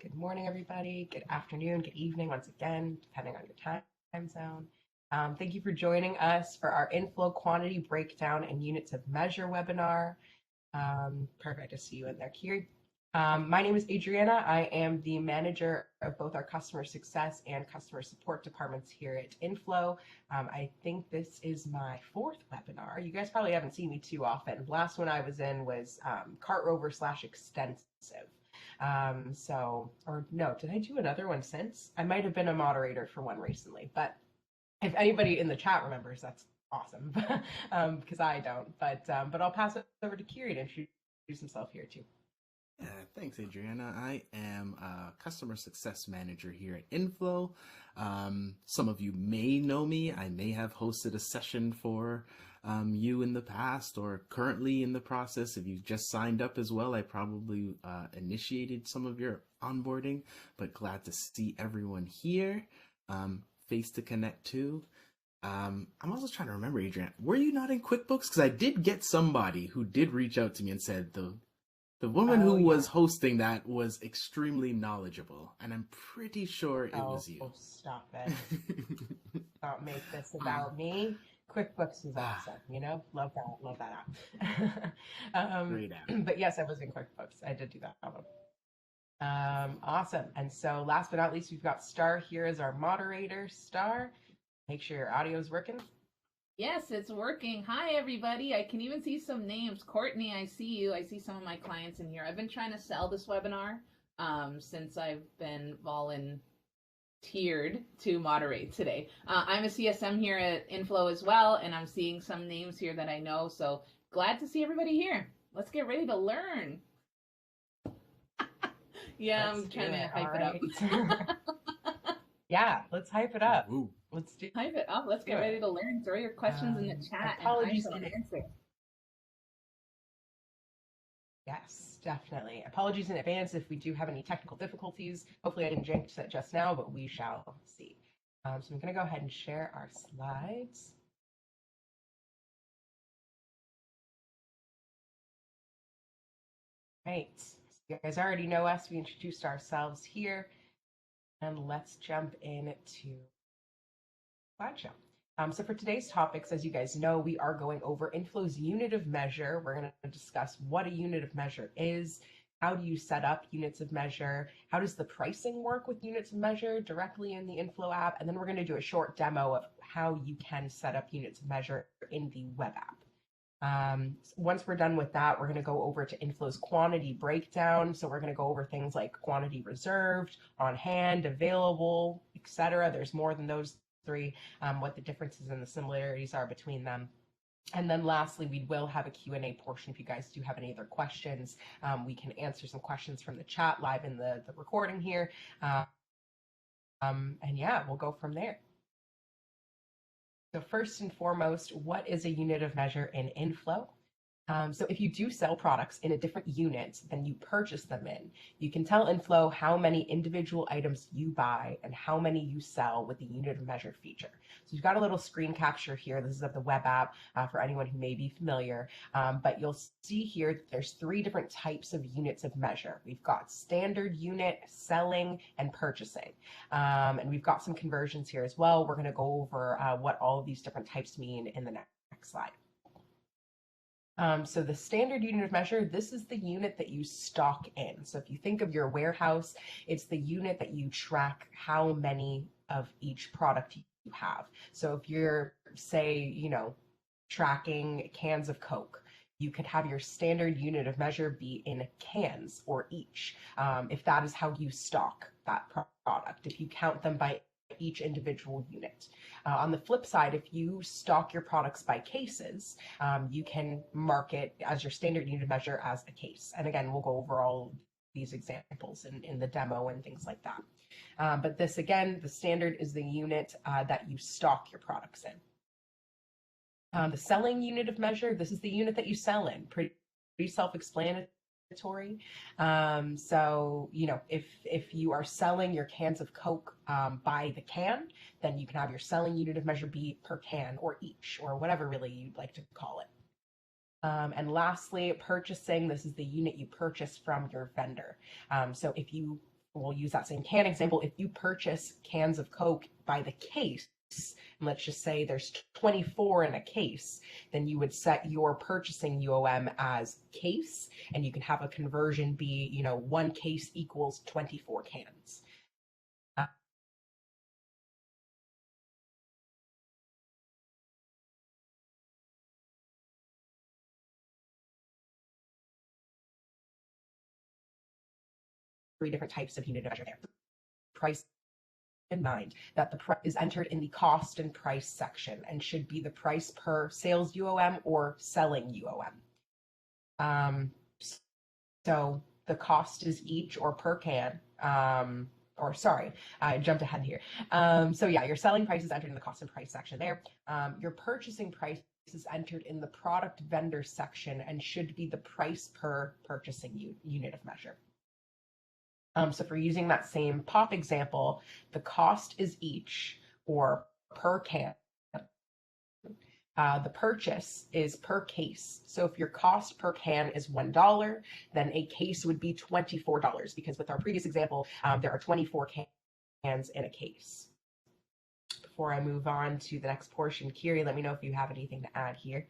Good morning, everybody. Good afternoon, good evening, once again, depending on your time zone. Thank you for joining us for our inFlow quantity breakdown and units of measure webinar. Perfect to see you in there, Kiri. My name is Adriana. I am the manager of both our customer success and customer support departments here at inFlow. I think this is my fourth webinar. You guys probably haven't seen me too often. Last one I was in was Cart Rover / extensive. Or no, did I do another one since? I might have been a moderator for one recently, but if anybody in the chat remembers, that's awesome, because I don't. But I'll pass it over to Kiri to introduce himself here too. Yeah, thanks, Adriana. I am a customer success manager here at inFlow. Some of you may know me. I may have hosted a session for you in the past or currently in the process. If you've just signed up as well, I probably initiated some of your onboarding, but glad to see everyone here, face to connect to. I'm also trying to remember, Adriana, were you not in QuickBooks? Because I did get somebody who did reach out to me and said the woman who was hosting that was extremely knowledgeable, and I'm pretty sure it was you. Oh, stop it. Don't make this about me. QuickBooks is awesome, Love that app. Great app. But yes, I was in QuickBooks. I did do that one. Awesome. And so last but not least, we've got Star here as our moderator. Star, make sure your audio is working. Yes, it's working. Hi, everybody. I can even see some names. Courtney, I see you. I see some of my clients in here. I've been trying to sell this webinar since I've been volunteered to moderate today. I'm a CSM here at inFlow as well, and I'm seeing some names here that I know. So glad to see everybody here. Let's get ready to learn. Yeah, I'm trying to hype it up. Yeah, let's hype it up. Ooh. Let's hype it up. Let's get ready to learn. Throw your questions in the chat and I shall answer. Yes, definitely. Apologies in advance if we do have any technical difficulties. Hopefully I didn't jinx it just now, but we shall see. So I'm going to go ahead and share our slides. Right. So you guys already know us. We introduced ourselves here. And let's jump into slideshow. So for today's topics, as you guys know, we are going over inFlow's unit of measure. We're going to discuss what a unit of measure is, how do you set up units of measure, how does the pricing work with units of measure directly in the inFlow app, and then we're going to do a short demo of how you can set up units of measure in the web app. Once we're done with that, we're going to go over to inFlow's quantity breakdown. So we're going to go over things like quantity reserved, on hand, available, etc. There's more than those three, what the differences and the similarities are between them. And then lastly, we will have a Q&A portion. If you guys do have any other questions, we can answer some questions from the chat live in the recording here. And yeah, we'll go from there. So first and foremost, what is a unit of measure in inFlow? So if you do sell products in a different unit than you purchase them in, you can tell inFlow how many individual items you buy and how many you sell with the unit of measure feature. So you've got a little screen capture here. This is of the web app for anyone who may be familiar. But you'll see here that there's three different types of units of measure. We've got standard unit, selling, and purchasing. And we've got some conversions here as well. We're going to go over what all of these different types mean in the next slide. So the standard unit of measure, this is the unit that you stock in. So if you think of your warehouse, it's the unit that you track how many of each product you have. So if you're, say, tracking cans of Coke, you could have your standard unit of measure be in cans or each, if that is how you stock that product, if you count them by each individual unit. On the flip side, if you stock your products by cases, you can mark it as your standard unit of measure as a case. And again, we'll go over all these examples in the demo and things like that. But this, again, the standard is the unit that you stock your products in. The selling unit of measure, this is the unit that you sell in. Pretty self-explanatory. So, if you are selling your cans of Coke by the can, then you can have your selling unit of measure be per can or each, or whatever really you'd like to call it. And lastly, purchasing, this is the unit you purchase from your vendor. So if you we'll use that same can example. If you purchase cans of Coke by the case, and let's just say there's 24 in a case, then you would set your purchasing UOM as case, and you can have a conversion be, one case equals 24 cans. Three different types of unit of measure there. Price in mind that the price is entered in the cost and price section and should be the price per sales UOM or selling UOM. So the cost is each or per can, or sorry, I jumped ahead here. So yeah, your selling price is entered in the cost and price section there. Your purchasing price is entered in the product vendor section and should be the price per purchasing unit of measure. So for using that same pop example, the cost is each or per can. The purchase is per case. So if your cost per can is $1, then a case would be $24 because with our previous example, there are 24 cans in a case. Before I move on to the next portion, Kiri, let me know if you have anything to add here.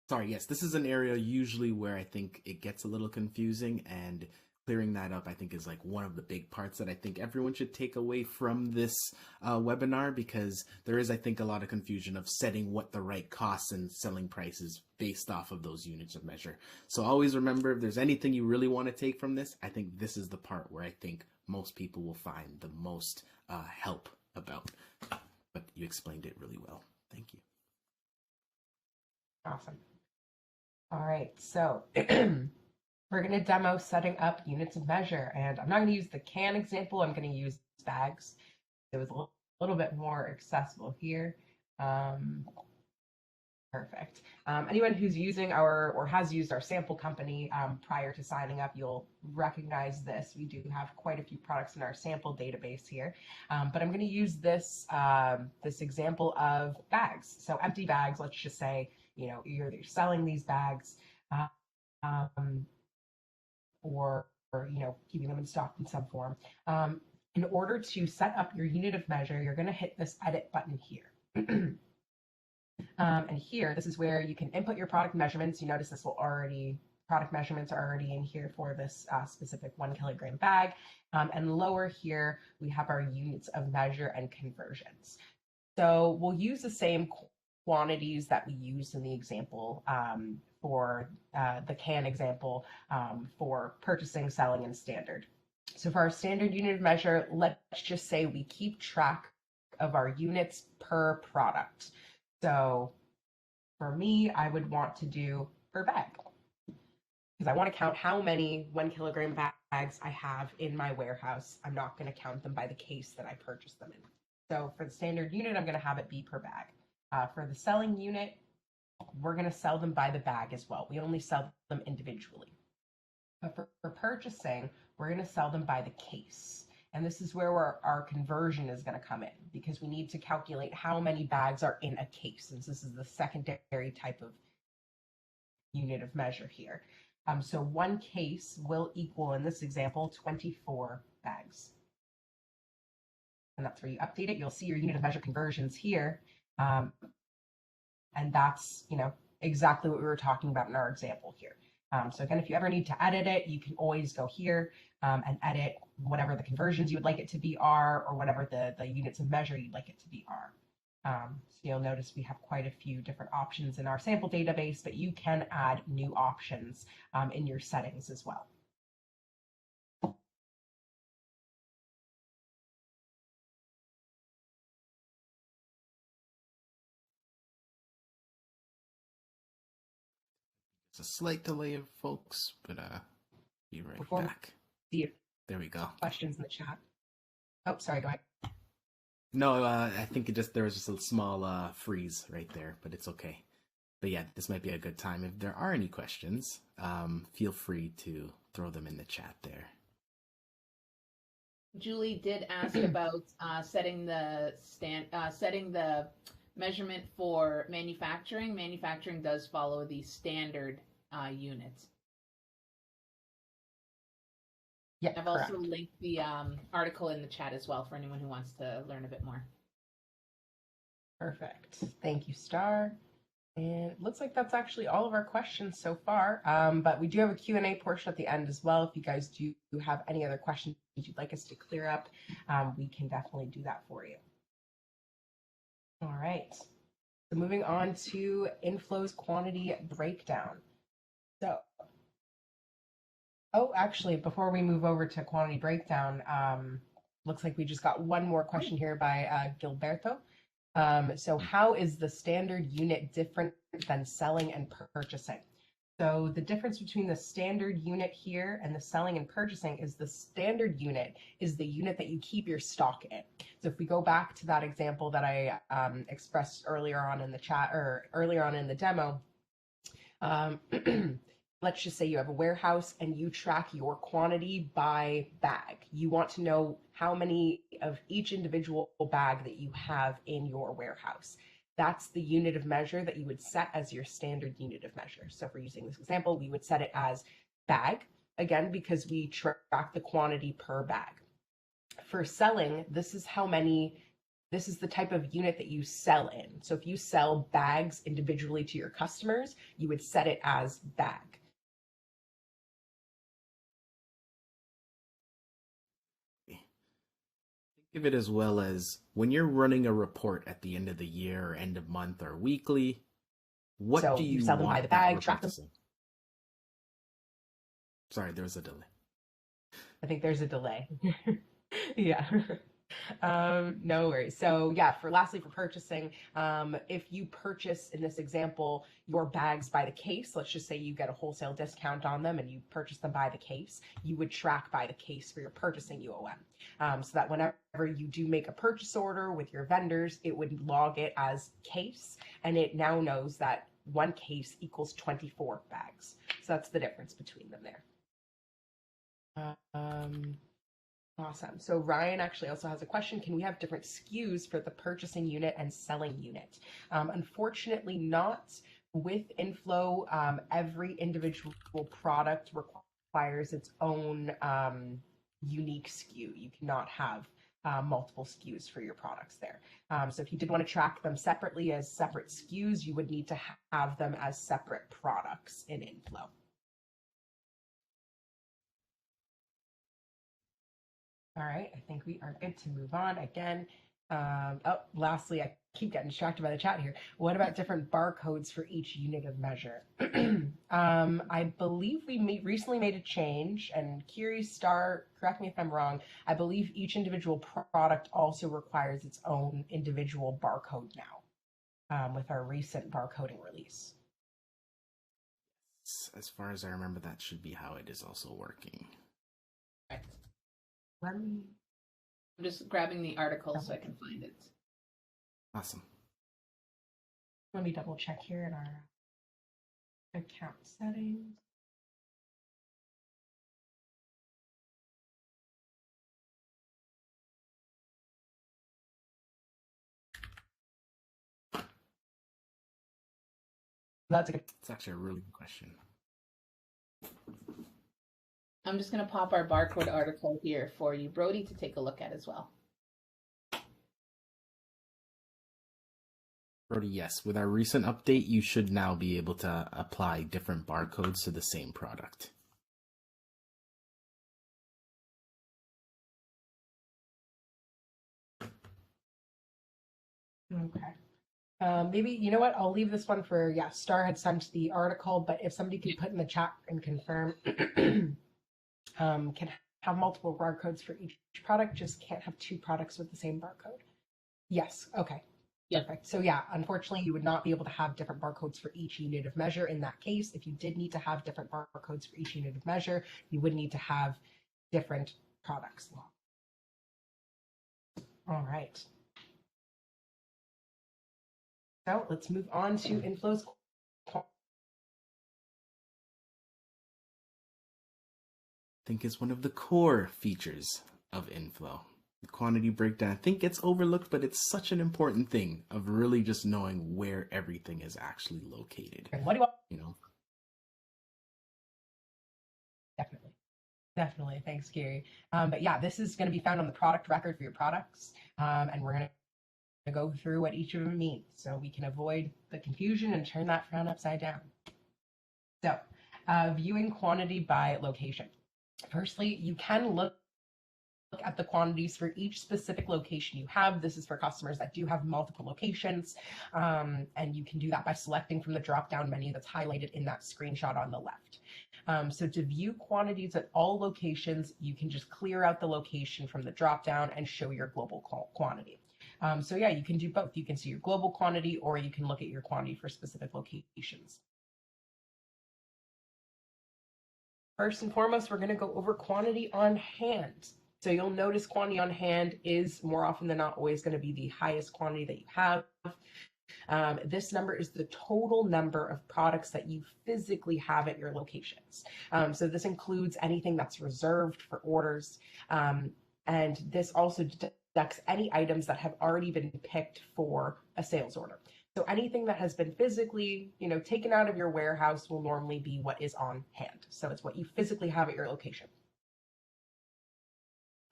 Sorry, yes, this is an area usually where I think it gets a little confusing, and clearing that up I think is like one of the big parts that I think everyone should take away from this webinar, because there is, I think, a lot of confusion of setting what the right costs and selling prices based off of those units of measure. So always remember, if there's anything you really want to take from this, I think this is the part where I think most people will find the most help about. But you explained it really well. Thank you. Awesome. All right, so we're going to demo setting up units of measure, and I'm not going to use the can example. I'm going to use bags. It was a little bit more accessible here. Perfect. Anyone who's using or has used our sample company prior to signing up, you'll recognize this. We do have quite a few products in our sample database here, but I'm going to use this this example of bags. So empty bags. Let's just say you're selling these bags, or keeping them in stock in some form. In order to set up your unit of measure, you're going to hit this edit button here. And here, this is where you can input your product measurements. You notice this product measurements are already in here for this specific 1 kilogram bag. And lower here, we have our units of measure and conversions. So we'll use the same quantities that we used in the example for the can example for purchasing, selling, and standard. So for our standard unit of measure, let's just say we keep track of our units per product. So for me, I would want to do per bag because I want to count how many 1 kilogram bags I have in my warehouse. I'm not going to count them by the case that I purchased them in. So for the standard unit, I'm going to have it be per bag. For the selling unit, we're going to sell them by the bag as well. We only sell them individually. But for purchasing, we're going to sell them by the case. And this is where our conversion is going to come in, because we need to calculate how many bags are in a case. And this is the secondary type of unit of measure here. So 1 case will equal, in this example, 24 bags. And that's where you update it. You'll see your unit of measure conversions here. And that's, exactly what we were talking about in our example here. So again, if you ever need to edit it, you can always go here and edit whatever the conversions you would like it to be are, or whatever the units of measure you'd like it to be are. So you'll notice we have quite a few different options in our sample database, but you can add new options in your settings as well. It's a slight delay, folks, but be right back. There we go. Questions in the chat. Oh, sorry, go ahead. No, I think there was just a small freeze right there, but it's okay. But yeah, this might be a good time. If there are any questions, feel free to throw them in the chat there. Julie did ask about setting the measurement for manufacturing. Manufacturing does follow the standard units. Yeah, I've correct. also linked the article in the chat as well for anyone who wants to learn a bit more. Perfect. Thank you, Star. And it looks like that's actually all of our questions so far. But we do have a Q&A portion at the end as well. If you guys do have any other questions you'd like us to clear up, we can definitely do that for you. All right. So moving on to inFlow's quantity breakdown. So, actually, before we move over to quantity breakdown, looks like we just got one more question here by Gilberto. So how is the standard unit different than selling and purchasing? So the difference between the standard unit here and the selling and purchasing is the standard unit is the unit that you keep your stock in. So if we go back to that example that I expressed earlier on in the chat or earlier on in the demo, let's just say you have a warehouse and you track your quantity by bag. You want to know how many of each individual bag that you have in your warehouse. That's the unit of measure that you would set as your standard unit of measure. So if we're using this example, we would set it as bag, again, because we track the quantity per bag. For selling, this is the type of unit that you sell in. So if you sell bags individually to your customers, you would set it as bag. Think of it as well as when you're running a report at the end of the year or end of month or weekly, what So do you you sell them want by the that bag, report track to them. say? Sorry, there was a delay. I think there's a delay. Yeah. No worries. So yeah, lastly for purchasing, if you purchase in this example your bags by the case, let's just say you get a wholesale discount on them and you purchase them by the case, you would track by the case for your purchasing UOM. So that whenever you do make a purchase order with your vendors, it would log it as case, and it now knows that one case equals 24 bags. So that's the difference between them there. Awesome. So Ryan actually also has a question. Can we have different SKUs for the purchasing unit and selling unit? Unfortunately not. With inFlow, every individual product requires its own unique SKU. You cannot have multiple SKUs for your products there. So if you did want to track them separately as separate SKUs, you would need to have them as separate products in inFlow. All right, I think we are good to move on. Again, lastly, I keep getting distracted by the chat here. What about different barcodes for each unit of measure? I believe we recently made a change, and Kiri Star, correct me if I'm wrong, I believe each individual product also requires its own individual barcode now with our recent barcoding release. As far as I remember, that should be how it is also working. Right. I'm just grabbing the article so I can find it. Awesome. Let me double check here in our account settings. It's actually a really good question. I'm just going to pop our barcode article here for you, Brody, to take a look at as well. Brody, yes. With our recent update, you should now be able to apply different barcodes to the same product. Okay. Maybe, you know what? I'll leave this one for, Star had sent the article, but if somebody could put in the chat and confirm, can have multiple barcodes for each product, just can't have two products with the same barcode. Yes. Okay. Yep. Perfect. So yeah, unfortunately, you would not be able to have different barcodes for each unit of measure in that case. If you did need to have different barcodes for each unit of measure, you would need to have different products. All right. So let's move on to inFlow's. I think it's one of the core features of inFlow. The quantity breakdown, I think gets overlooked, but it's such an important thing of really just knowing where everything is actually located. And what do you want? You know? Definitely. Definitely. Thanks, Gary. But yeah, this is going to be found on the product record for your products. And we're going to go through what each of them means so we can avoid the confusion and turn that frown upside down. So, viewing quantity by location. Firstly, you can look at the quantities for each specific location you have. This is for customers that do have multiple locations. And you can do that by selecting from the drop-down menu that's highlighted in that screenshot on the left. So to view quantities at all locations, you can just clear out the location from the drop-down and show your global quantity. So yeah, you can do both. You can see your global quantity, or you can look at your quantity for specific locations. First and foremost, we're going to go over quantity on hand. So you'll notice quantity on hand is more often than not always going to be the highest quantity that you have. This number is the total number of products that you physically have at your locations. So this includes anything that's reserved for orders. And this also deducts any items that have already been picked for a sales order. So anything that has been physically, taken out of your warehouse will normally be what is on hand. So it's what you physically have at your location.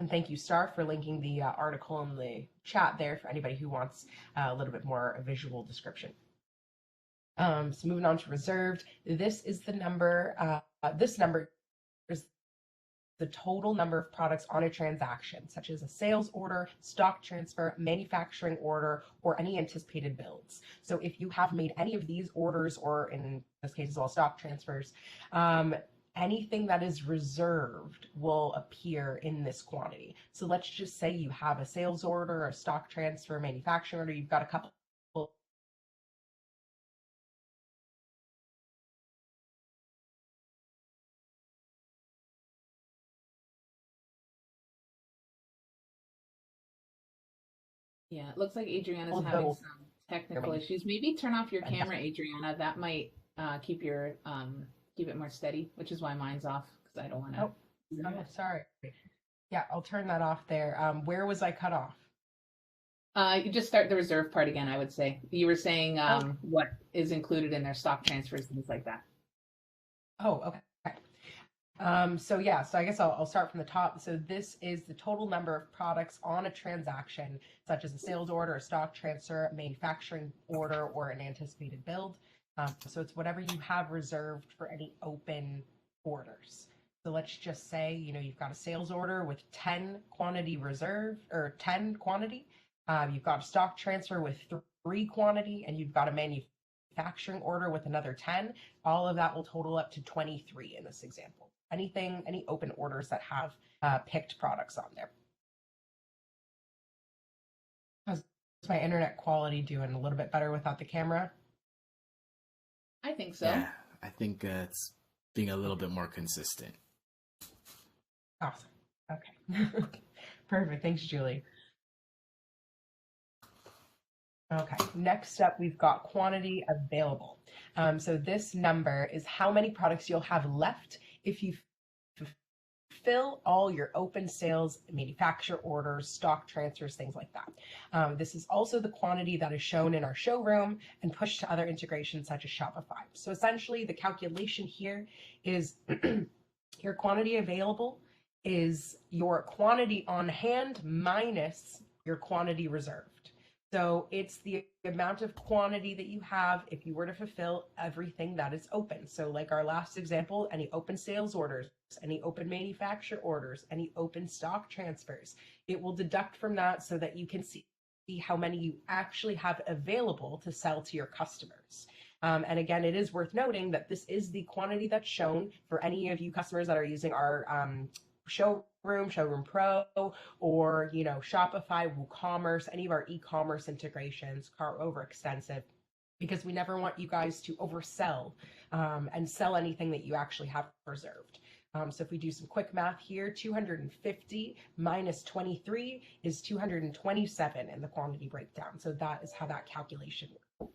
And thank you, Star, for linking the article in the chat there for anybody who wants a little bit more visual description. So moving on to reserved, this is the number. This number is the total number of products on a transaction, such as a sales order, stock transfer, manufacturing order, or any anticipated builds. So if you have made any of these orders, or in this case as well, stock transfers, anything that is reserved will appear in this quantity. So let's just say you have a sales order, a stock transfer, manufacturing order, you've got a couple. Yeah, it looks like Adriana's having some technical issues. Maybe turn off your camera, Adriana. That might keep it more steady, which is why mine's off, because I don't want to. Oh, sorry. Yeah, I'll turn that off there. Where was I cut off? You just start the reserve part again, I would say. You were saying what is included in their stock transfers, things like that. Oh, okay. So I guess I'll start from the top. So this is the total number of products on a transaction, such as a sales order, a stock transfer, a manufacturing order, or an anticipated build. So it's whatever you have reserved for any open orders. So let's just say, you've got a sales order with 10 quantity reserve, or 10 quantity. You've got a stock transfer with 3 quantity, and you've got a manufacturing order with another 10. All of that will total up to 23 in this example. Any open orders that have picked products on there. How's my internet quality doing? A little bit better without the camera? I think so. Yeah, I think it's being a little bit more consistent. Awesome. Okay. Perfect. Thanks, Julie. Okay, next up, we've got quantity available. So this number is how many products you'll have left if you fulfill all your open sales, manufacture orders, stock transfers, things like that. This is also the quantity that is shown in our showroom and pushed to other integrations such as Shopify. So essentially, the calculation here is your quantity available is your quantity on hand minus your quantity reserved. So it's the amount of quantity that you have if you were to fulfill everything that is open. So like our last example, any open sales orders, any open manufacture orders, any open stock transfers, it will deduct from that so that you can see how many you actually have available to sell to your customers. And again, it is worth noting that this is the quantity that's shown for any of you customers that are using our Showroom Pro, or Shopify, WooCommerce, any of our e-commerce integrations are overextensive, because we never want you guys to oversell and sell anything that you actually have reserved. So if we do some quick math here, 250 minus 23 is 227 in the quantity breakdown. So that is how that calculation works.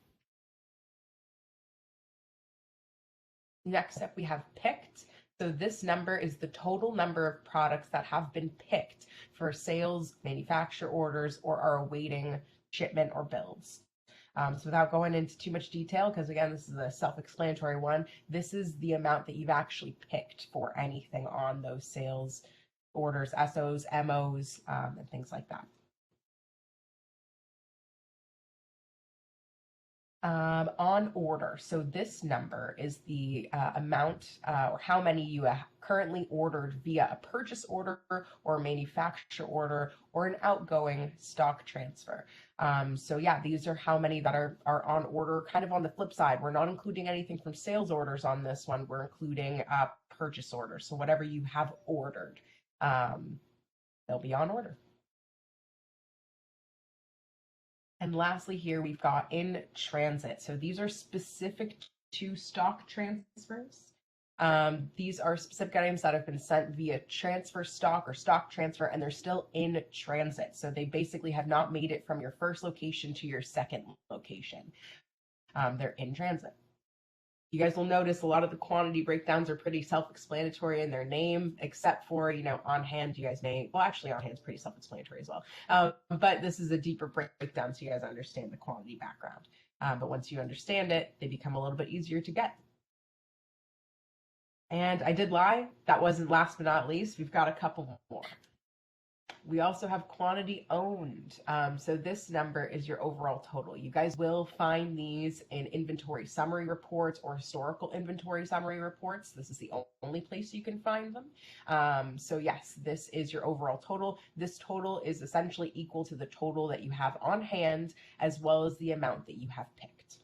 Next up, we have picked. So this number is the total number of products that have been picked for sales, manufacture orders, or are awaiting shipment or builds. So without going into too much detail, because again, this is a self-explanatory one, this is the amount that you've actually picked for anything on those sales orders, SOs, MOs, and things like that. On order, so this number is the amount or how many you currently ordered via a purchase order or a manufacturer order or an outgoing stock transfer. So yeah, these are how many that are on order. Kind of on the flip side, we're not including anything from sales orders on this one. We're including purchase orders. So whatever you have ordered, they'll be on order. And lastly, here we've got in transit. So these are specific to stock transfers. These are specific items that have been sent via transfer stock or stock transfer, and they're still in transit. So they basically have not made it from your first location to your second location. They're in transit. You guys will notice a lot of the quantity breakdowns are pretty self-explanatory in their name, except for, on hand, you guys may, well, actually on hand is pretty self-explanatory as well. But this is a deeper breakdown so you guys understand the quantity background. But once you understand it, they become a little bit easier to get. And I did lie. That wasn't last but not least. We've got a couple more. We also have quantity owned. So this number is your overall total. You guys will find these in inventory summary reports or historical inventory summary reports. This is the only place you can find them. So yes, this is your overall total. This total is essentially equal to the total that you have on hand, as well as the amount that you have picked.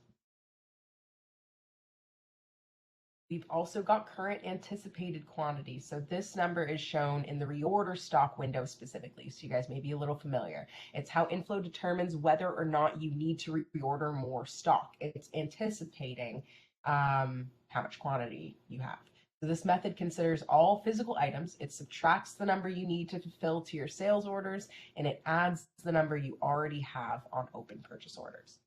We've also got current anticipated quantities. So this number is shown in the reorder stock window specifically. So you guys may be a little familiar. It's how inFlow determines whether or not you need to reorder more stock. It's anticipating how much quantity you have. So this method considers all physical items. It subtracts the number you need to fulfill to your sales orders, and it adds the number you already have on open purchase orders.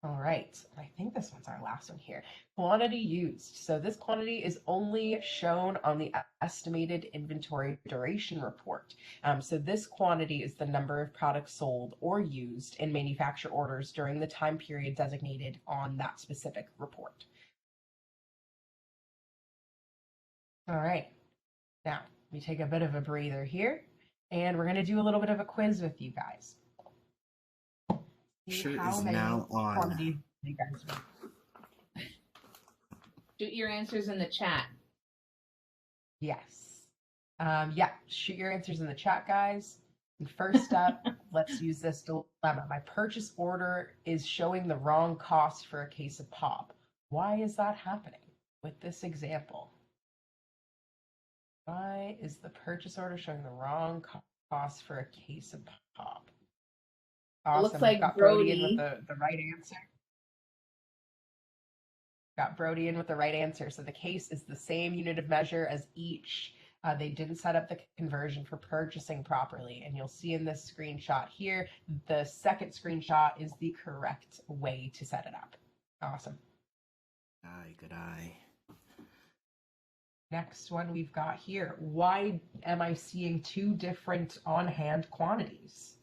All right, I think this one's our last one here. Quantity used. So this quantity is only shown on the estimated inventory duration report. So this quantity is the number of products sold or used in manufacturer orders during the time period designated on that specific report. All right, now we take a bit of a breather here, and we're going to do a little bit of a quiz with you guys. Sure is now on. You guys know. Shoot your answers in the chat. Yes. Yeah, shoot your answers in the chat, guys. And first up, let's use this dilemma. My purchase order is showing the wrong cost for a case of pop. Why is that happening with this example? Why is the purchase order showing the wrong cost for a case of pop? Awesome. It looks like got Brody in with the right answer. Got Brody in with the right answer. So the case is the same unit of measure as each. They didn't set up the conversion for purchasing properly. And you'll see in this screenshot here, the second screenshot is the correct way to set it up. Awesome. Good eye. Next one we've got here. Why am I seeing two different on-hand quantities?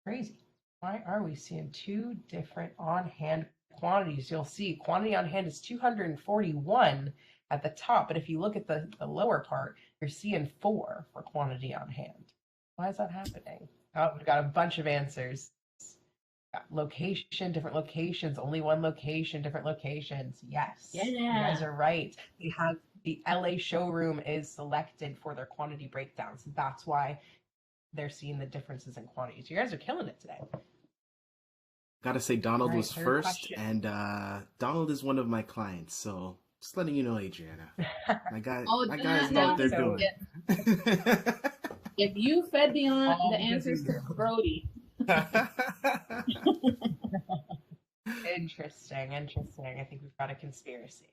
Crazy. Why are we seeing two different on-hand quantities? You'll see quantity on hand is 241 at the top, but if you look at the lower part, you're seeing 4 for quantity on hand. Why is that happening? Oh, we've got a bunch of answers. Got location, different locations, only one location, different locations. Yes, Yeah. You guys are right. They have the LA showroom is selected for their quantity breakdowns. That's why they're seeing the differences in quantities. You guys are killing it today. Gotta say, Donald was first, question. and Donald is one of my clients, so just letting you know, Adriana. My guys know what they're doing. If you fed the answers to Brody. Interesting. I think we've got a conspiracy.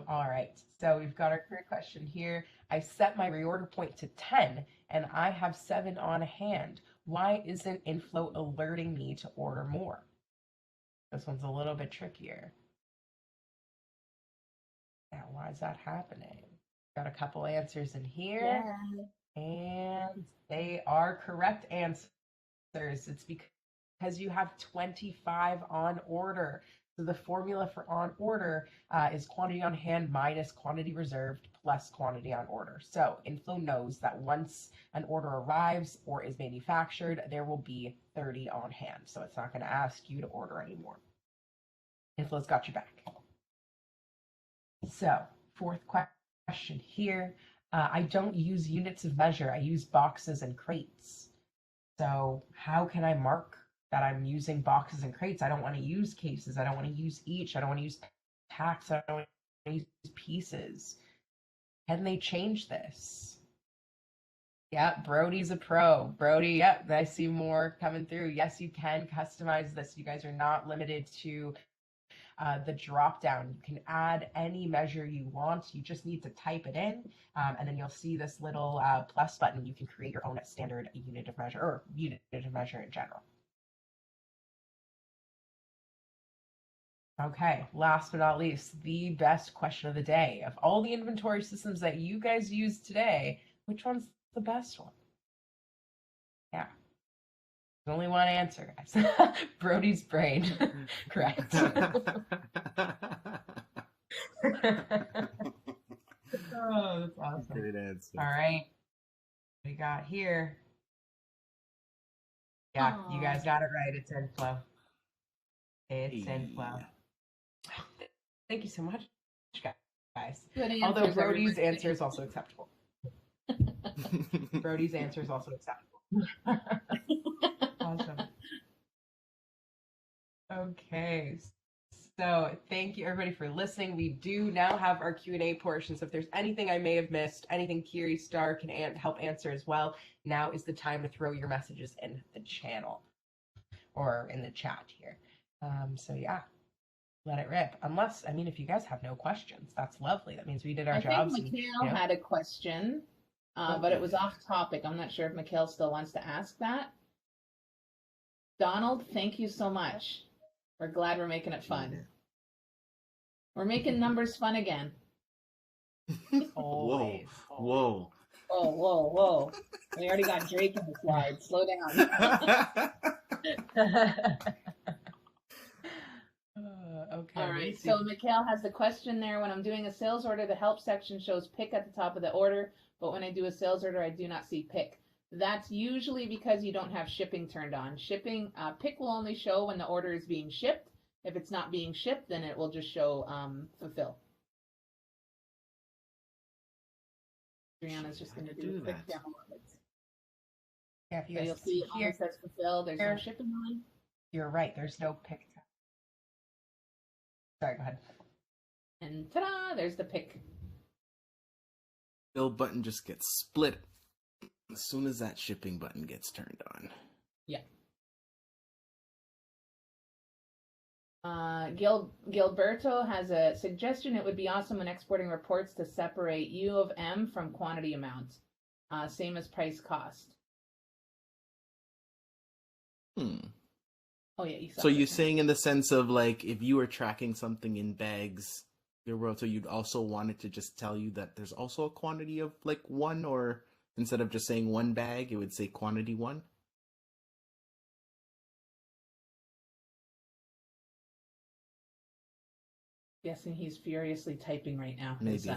All right, so we've got our career question here. I set my reorder point to 10, and I have 7 on hand. Why isn't inFlow alerting me to order more? This one's a little bit trickier. Now, why is that happening? Got a couple answers in here, and they are correct answers. It's because you have 25 on order. So the formula for on order is quantity on hand minus quantity reserved plus quantity on order. So inFlow knows that once an order arrives or is manufactured, there will be 30 on hand. So it's not going to ask you to order anymore. inFlow's got your back. So fourth question here. I don't use units of measure. I use boxes and crates. So how can I mark that I'm using boxes and crates? I don't want to use cases. I don't want to use each. I don't want to use packs. I don't want to use pieces. Can they change this? Yeah, Brody's a pro. Brody, yep, I see more coming through. Yes, you can customize this. You guys are not limited to the drop down. You can add any measure you want. You just need to type it in, and then you'll see this little plus button. You can create your own standard unit of measure or unit of measure in general. Okay, last but not least, the best question of the day. Of all the inventory systems that you guys use today, which one's the best one? Yeah. There's only one answer, guys. Brody's brain. Correct. Oh, that's awesome. Great answer. All right. What we got here? Yeah, you guys got it right. It's inFlow. It's inFlow. Thank you so much, guys. Although Brody's answer is also acceptable. Brody's answer is also acceptable. Awesome. Okay. So thank you everybody for listening. We do now have our Q&A portion. So if there's anything I may have missed, anything Kiri Star can help answer as well, now is the time to throw your messages in the channel or in the chat here. So yeah, let it rip. Unless, I mean, if you guys have no questions, that's lovely. That means we did our jobs. I think Mikhail had a question, but it was off topic. I'm not sure if Mikhail still wants to ask that. Donald, thank you so much. We're glad we're making it fun. We're making numbers fun again. Whoa, whoa. Whoa, whoa, whoa. We already got Drake in the slide. Slow down. Okay. All right. So Mikhail has the question there. When I'm doing a sales order, the help section shows pick at the top of the order, but when I do a sales order, I do not see pick. That's usually because you don't have shipping turned on. Shipping, pick will only show when the order is being shipped. If it's not being shipped, then it will just show fulfill. Brianna's just going to do a quick demo of it. Yeah, if you so you'll see here it says fulfill. There's no shipping on. You're right. There's no pick. Sorry, go ahead. And ta-da! There's the pick. Fill button just gets split as soon as that shipping button gets turned on. Yeah. Gilberto has a suggestion. It would be awesome when exporting reports to separate U of M from quantity amounts. Same as price cost. Oh, yeah. So you're saying in the sense of like, if you were tracking something in bags, Gilberto, you'd also want it to just tell you that there's also a quantity of like one, or instead of just saying one bag, it would say quantity one? Guessing he's furiously typing right now. Maybe.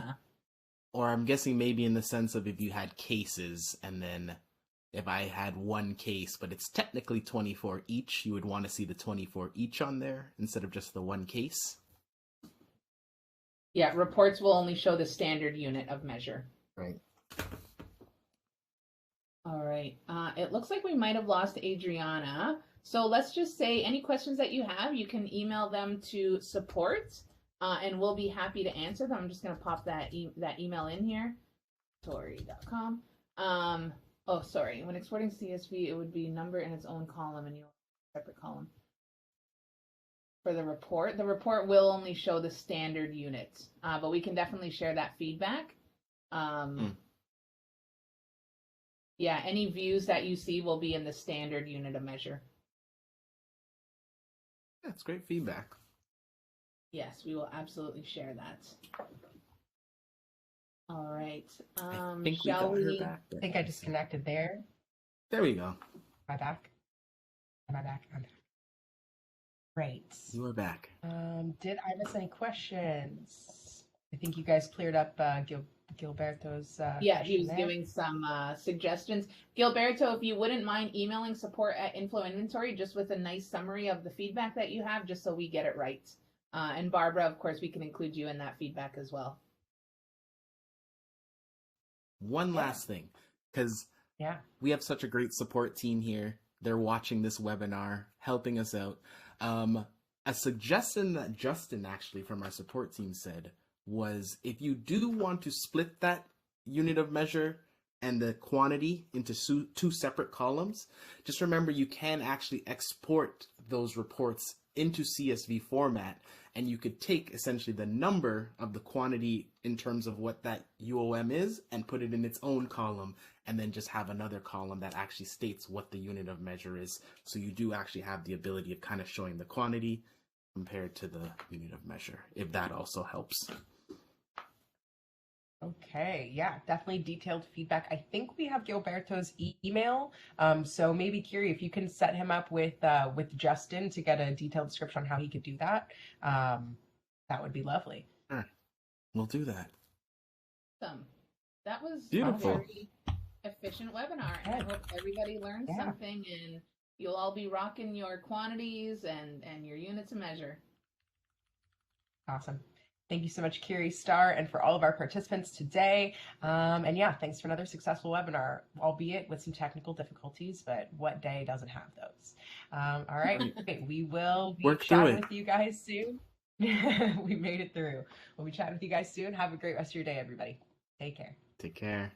Or I'm guessing maybe in the sense of if you had cases, and then if I had one case, but it's technically 24 each, you would want to see the 24 each on there instead of just the one case. Yeah, reports will only show the standard unit of measure. Right. All right. It looks like we might have lost Adriana. So let's just say any questions that you have, you can email them to support, and we'll be happy to answer them. I'm just going to pop that email in here. Tori.com. Oh, sorry. When exporting CSV, it would be number in its own column, and you'll have a separate column. For the report will only show the standard units, but we can definitely share that feedback. Yeah, any views that you see will be in the standard unit of measure. That's great feedback. Yes, we will absolutely share that. All right. I think shall we got we? her back. I think I disconnected there. There we go. Am I back? Am I back? I'm back. Great. You are back. Did I miss any questions? I think you guys cleared up Gilberto's Yeah, he question was there. giving some suggestions. Gilberto, if you wouldn't mind emailing support at inFlow Inventory just with a nice summary of the feedback that you have, just so we get it right. And Barbara, of course, we can include you in that feedback as well. One last thing, because we have such a great support team here. They're watching this webinar, helping us out. A suggestion that Justin actually from our support team said was, if you do want to split that unit of measure and the quantity into two separate columns, just remember you can actually export those reports into CSV format, and you could take essentially the number of the quantity in terms of what that UOM is and put it in its own column, and then just have another column that actually states what the unit of measure is. So you do actually have the ability of kind of showing the quantity compared to the unit of measure, if that also helps. Okay, yeah, definitely detailed feedback. I think we have Gilberto's email, so maybe Kiri, if you can set him up with Justin to get a detailed description on how he could do that, that would be lovely. Sure, we'll do that. Awesome. That was beautiful. A very efficient webinar. Okay. I hope everybody learned something, and you'll all be rocking your quantities and your units of measure. Awesome. Thank you so much, Kiri Star, and for all of our participants today. And yeah, thanks for another successful webinar, albeit with some technical difficulties, but what day doesn't have those? All right, we will be chatting with you guys soon. We made it through. We'll be chatting with you guys soon. Have a great rest of your day, everybody. Take care. Take care.